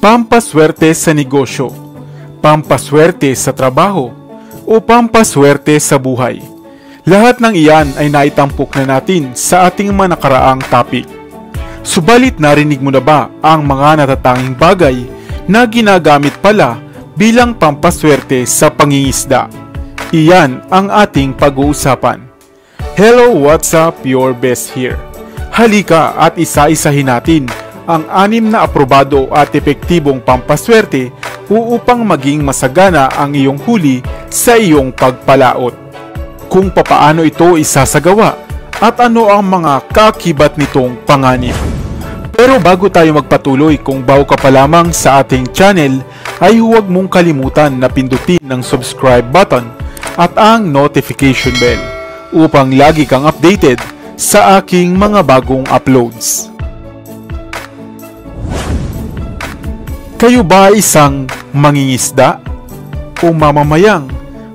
pampaswerte sa negosyo, pampaswerte sa trabaho, o pampaswerte sa buhay. Lahat ng iyan ay naitampok na natin sa ating mga nakaraang topic. Subalit narinig mo na ba ang mga natatanging bagay na ginagamit pala bilang pampaswerte sa pangingisda? Iyan ang ating pag-uusapan. Hello, what's up? Your best here. Halika at isa-isahin natin ang 6 na aprobado at epektibong pampaswerte upang maging masagana ang iyong huli sa iyong pagpalaot. Kung papaano ito isasagawa at ano ang mga kaakibat nitong panganib. Pero bago tayo magpatuloy, kung bago ka pa lamang sa ating channel, ay huwag mong kalimutan na pindutin ang subscribe button at ang notification bell upang lagi kang updated sa aking mga bagong uploads. Kayo ba isang mangingisda o mamamayang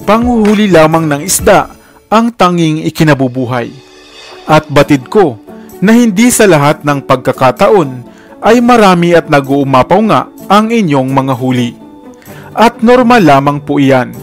panghuhuli lamang ng isda ang tanging ikinabubuhay? At batid ko na hindi sa lahat ng pagkakataon ay marami at nag-uumapaw nga ang inyong mga huli. At normal lamang po iyan.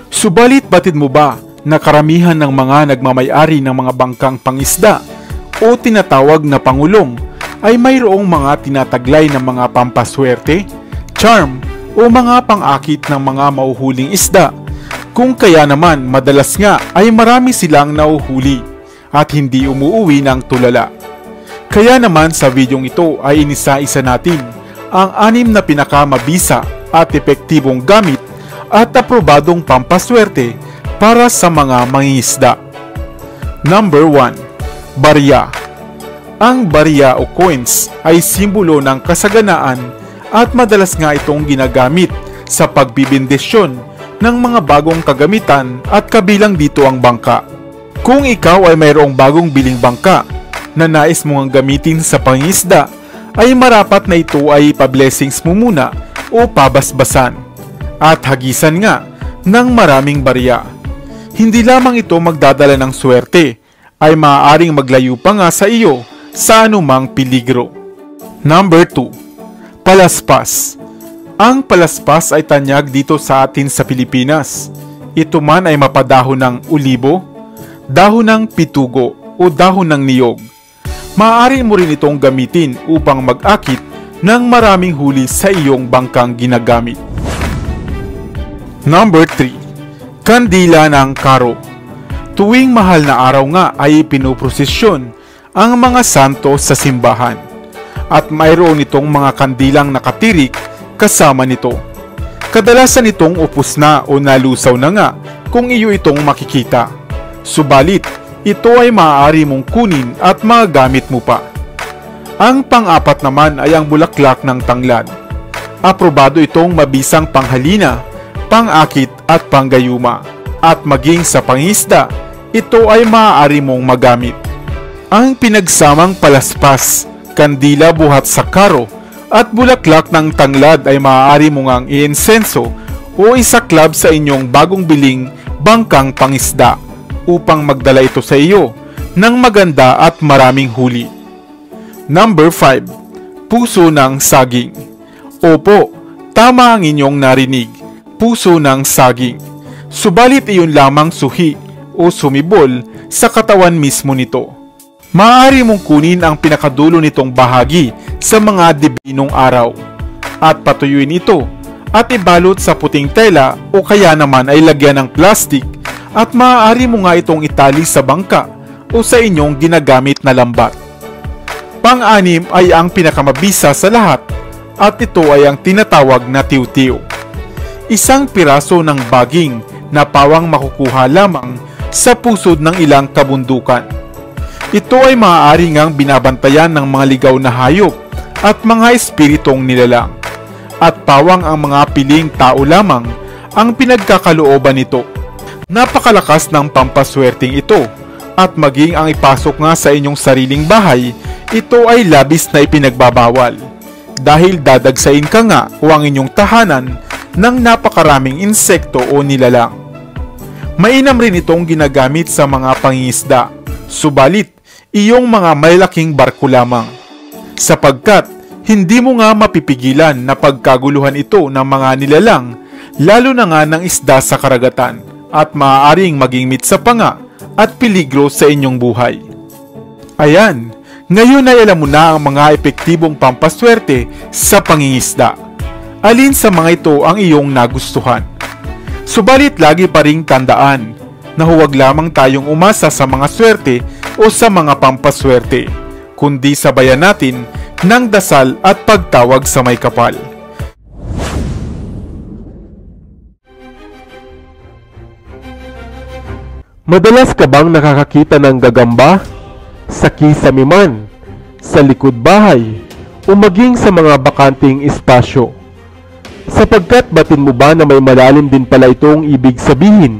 Subalit batid mo ba na karamihan ng mga nagmamay-ari ng mga bangkang pangisda o tinatawag na pangulong ay mayroong mga tinataglay ng mga pampaswerte, charm o mga pang-akit ng mga mauhuling isda, kung kaya naman madalas nga ay marami silang nauhuli at hindi umuuwi ng tulala. Kaya naman sa videong ito ay inisa-isa natin ang 6 na pinakamabisa at epektibong gamit at aprobadong pampaswerte para sa mga mangingisda. Number 1. Barya. Ang barya o coins ay simbolo ng kasaganaan at madalas nga itong ginagamit sa pagbibindisyon ng mga bagong kagamitan at kabilang dito ang bangka. Kung ikaw ay mayroong bagong biling bangka na nais mong gamitin sa pangingisda, ay marapat na ito ay pa-blessings mo muna o pabasbasan at hagisan nga ng maraming barya. Hindi lamang ito magdadala ng swerte, ay maaaring maglayo pa nga sa iyo sa anumang peligro. Number 2. Palaspas. Ang palaspas ay tanyag dito sa atin sa Pilipinas. Ito man ay mapadahon ng ulibo, dahon ng pitugo o dahon ng niyog. Maaari mo rin itong gamitin upang mag-akit ng maraming huli sa iyong bangkang ginagamit. Number 3. Kandila ng karo. Tuwing mahal na araw nga ay pinuprosesyon ang mga santo sa simbahan at mayroon itong mga kandilang nakatirik kasama nito. Kadalasan itong upos na o nalusaw na nga kung iyo itong makikita. Subalit, ito ay maaari mong kunin at magagamit mo pa. Ang pang-apat naman ay ang bulaklak ng tanglad. Aprobado itong mabisang panghalina, pang-akit at panggayuma. At maging sa pangisda, ito ay maaari mong magamit. Ang pinagsamang palaspas, kandila buhat sa karo, at bulaklak ng tanglad ay maaari mong ang iinsenso o isaklab sa inyong bagong biling bangkang pangisda upang magdala ito sa iyo ng maganda at maraming huli. Number 5. Puso ng saging. Opo, tama ang inyong narinig, puso ng saging. Subalit iyon lamang suhi o sumibol sa katawan mismo nito. Maaari mong kunin ang pinakadulo nitong bahagi sa mga dibinong araw at patuyuin ito at ibalot sa puting tela o kaya naman ay lagyan ng plastic at maaari mo nga itong itali sa bangka o sa inyong ginagamit na lambat. Pang-anim ay ang pinakamabisa sa lahat at ito ay ang tinatawag na tiw-tiw. Isang piraso ng baging na pawang makukuha lamang sa pusod ng ilang kabundukan. Ito ay maaari ngang binabantayan ng mga ligaw na hayop at mga espiritong nilalang. At pawang ang mga piling tao lamang ang pinagkakalooban nito. Napakalakas ng pampaswerteng ito at maging ang ipasok nga sa inyong sariling bahay, ito ay labis na ipinagbabawal dahil dadagsain ka nga o ang inyong tahanan ng napakaraming insekto o nilalang. Mainam rin itong ginagamit sa mga pangingisda, subalit iyong mga malalaking barko lamang, sapagkat hindi mo nga mapipigilan na pagkaguluhan ito ng mga nilalang, lalo na nga ng isda sa karagatan, at maaaring maging mitsa pa nga at peligro sa inyong buhay. Ayan, ngayon ay alam mo na ang mga epektibong pampaswerte sa pangingisda. Alin sa mga ito ang iyong nagustuhan? Subalit lagi pa ring tandaan na huwag lamang tayong umasa sa mga swerte o sa mga pampaswerte, kundi sabayan natin ng dasal at pagtawag sa may kapal. Madalas ka bang nakakakita ng gagamba? Sa kisame man, sa likod bahay, o maging sa mga bakanting espasyo? Sapagkat batin mo ba na may malalim din pala itong ibig sabihin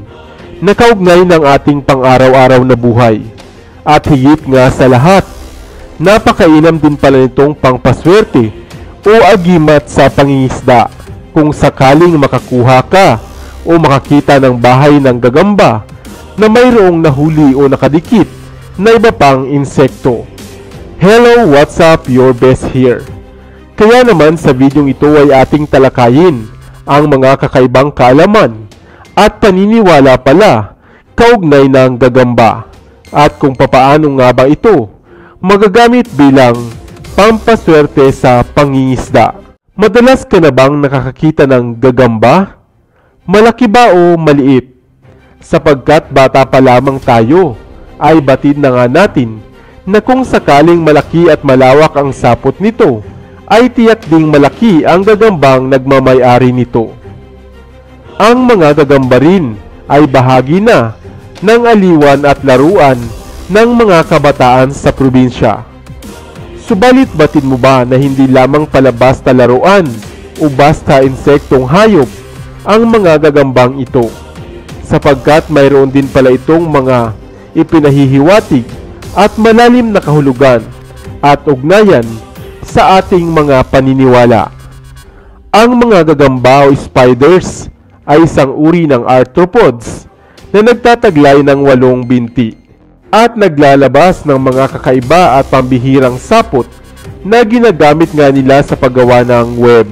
na kaugnay ng ating pang-araw-araw na buhay? At higit nga sa lahat, napakainam din pala nitong pangpaswerte o agimat sa pangingisda kung sakaling makakuha ka o makakita ng bahay ng gagamba na mayroong nahuli o nakadikit na iba pang insekto. Hello, what's up? Your best here. Kaya naman sa videong ito ay ating talakayin ang mga kakaibang kaalaman at paniniwala pala kaugnay ng gagamba at kung papaano nga ba ito magagamit bilang pampaswerte sa pangingisda. Madalas ka na bang nakakakita ng gagamba? Malaki ba o maliit? Sapagkat bata pa lamang tayo, ay batid na nga natin na kung sakaling malaki at malawak ang sapot nito, ay tiyak ding malaki ang gagambang nagmamay-ari nito. Ang mga gagamba rin ay bahagi na ng aliwan at laruan ng mga kabataan sa probinsya. Subalit batid mo ba na hindi lamang pala basta laruan o basta insektong hayop ang mga gagambang ito? Sapagkat mayroon din pala itong mga ipinahihiwatig at malalim na kahulugan at ugnayan sa ating mga paniniwala. Ang mga gagamba o spiders ay isang uri ng arthropods na nagtataglay ng 8 binti at naglalabas ng mga kakaiba at pambihirang sapot na ginagamit nga nila sa paggawa ng web.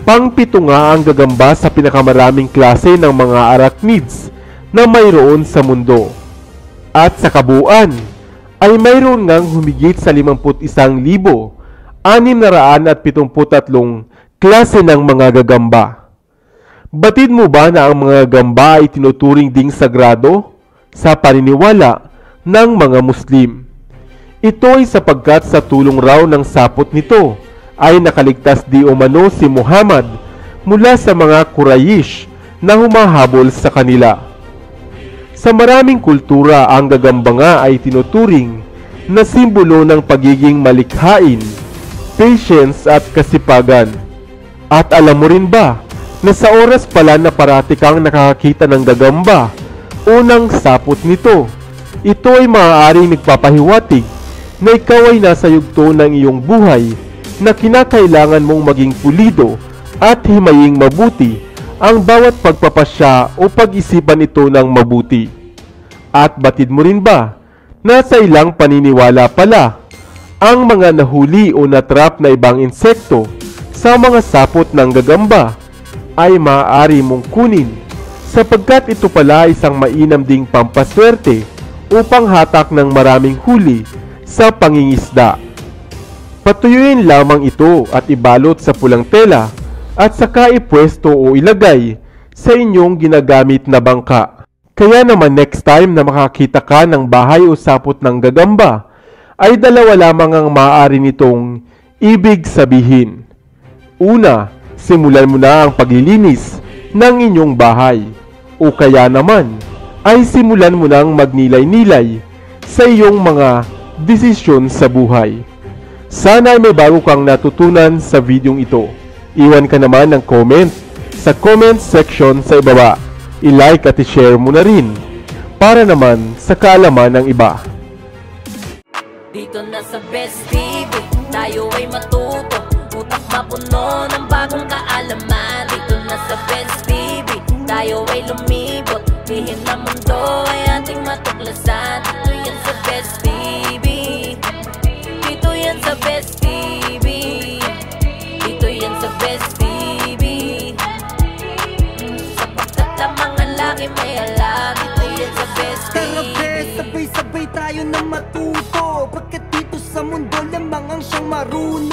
Pang-7 nga ang gagamba sa pinakamaraming klase ng mga arachnids na mayroon sa mundo. At sa kabuuan ay mayroon ngang humigit sa 51,673 klase ng mga gagamba. Batid mo ba na ang mga gagamba ay tinuturing ding sagrado sa paniniwala ng mga Muslim? Ito ay sapagkat sa tulong raw ng sapot nito ay nakaligtas di umano si Muhammad mula sa mga Quraysh na humahabol sa kanila. Sa maraming kultura, ang gagamba nga ay tinuturing na simbolo ng pagiging malikhain, patience at kasipagan. At alam mo rin ba na sa oras pala na parati kang nakakakita ng gagamba o ng sapot nito, ito ay maaaring nagpapahiwatig na ikaw ay nasa yugto ng iyong buhay na kinakailangan mong maging pulido at himaying mabuti ang bawat pagpapasya o pag-isipan ito ng mabuti. At batid mo rin ba na sa ilang paniniwala pala ang mga nahuli o natrap na ibang insekto sa mga sapot ng gagamba ay maaari mong kunin sapagkat ito pala isang mainam ding pampaswerte upang hatak ng maraming huli sa pangingisda. Patuyuin lamang ito at ibalot sa pulang tela at saka ipwesto o ilagay sa inyong ginagamit na bangka. Kaya naman next time na makakita ka ng bahay o sapot ng gagamba, ay dalawa lamang ang maaari nitong ibig sabihin. Una, simulan mo na ang paglilinis ng inyong bahay. O kaya naman, ay simulan mo nang magnilay-nilay sa iyong mga desisyon sa buhay. Sana ay may bago kang natutunan sa videong ito. Iwan ka naman ng comment sa comment section sa ibaba. I-like at i-share mo na rin para naman sa kaalaman ng iba. Dito na sa Best TV, tayo ay matuto. Utak mapuno ng bagong kaalaman. Dito na sa Best TV, tayo ay lumibot. Lihim na mundo ay ating matuklasan. Dito yan sa Best TV, dito yan sa Best TV. sabay-sabay tayo na matuto, pagkat dito sa mundo lamang ang siyang marunong.